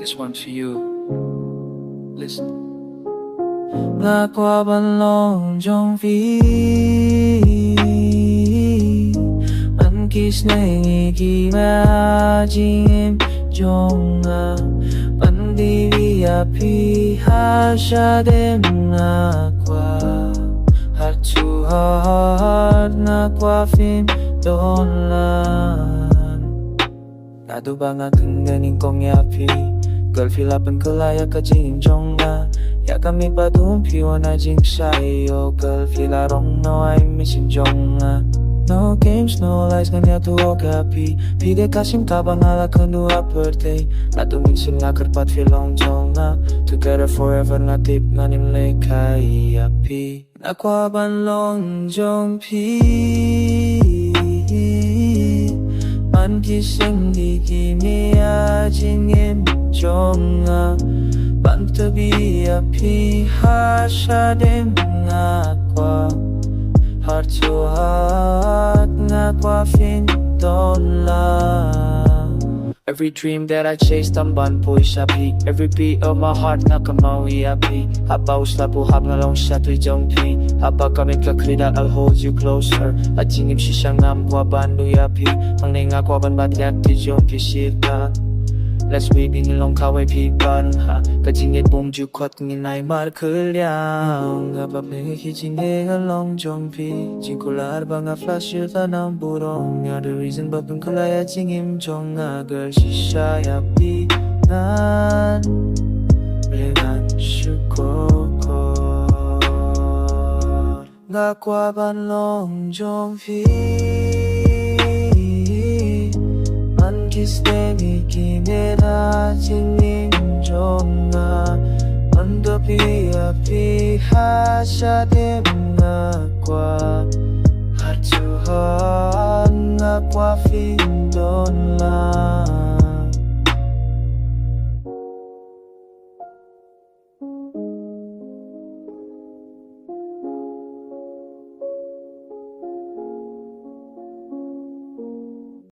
this one for you. Listen. Là qua ban lòng trong vi Anh kiss này nghĩ kỳ mà chính em trong à Bạn đi VIP ha sa đêm na qua Heart to heart na qua phim đón lan 나도 방학은 내닌 꽁이 앞이 걸필 앞은 클라야까지 정나 야감이 봐도 피곤하진 사이요 걸필 I don't know I'm missing 정나 No games, no lies, kanya tuo kapi Pide kasim tabang ala kanu aperte Nato minsan nga karpat filong jonga Together forever na tip na nimle kai api Nakwa ban long jong pi Man kiseng di kimi ajing im jonga Ban tabi api hasha dem nga kwa Heart to heart, nga qua fin don lang Every dream that I chased, I'm ban po isapi Every beat of my heart, nga kamawi api Haba usla buhab na long siya tuy jong pi Haba kami kakrida, I'll hold you closer At jingim siyang ngam kwa ban luy api Ang nay nga kwa ban batyak di jong kisita Let's baby nilong kaway pipan ha Kajingit bom ju kwat nginay mar kelyang Ngabab nangiki jingay along jong pi Jingkular ba nga flash yun tanang burong Nga the reason babang kulaya jingim jong nga girl shisha pi nan Blingan syukur Nga kwa ban long jong pi Kiss baby kimera jingin jonga Ando pia piha sa dem nga kwa Heart to heart nga kwa fin don lang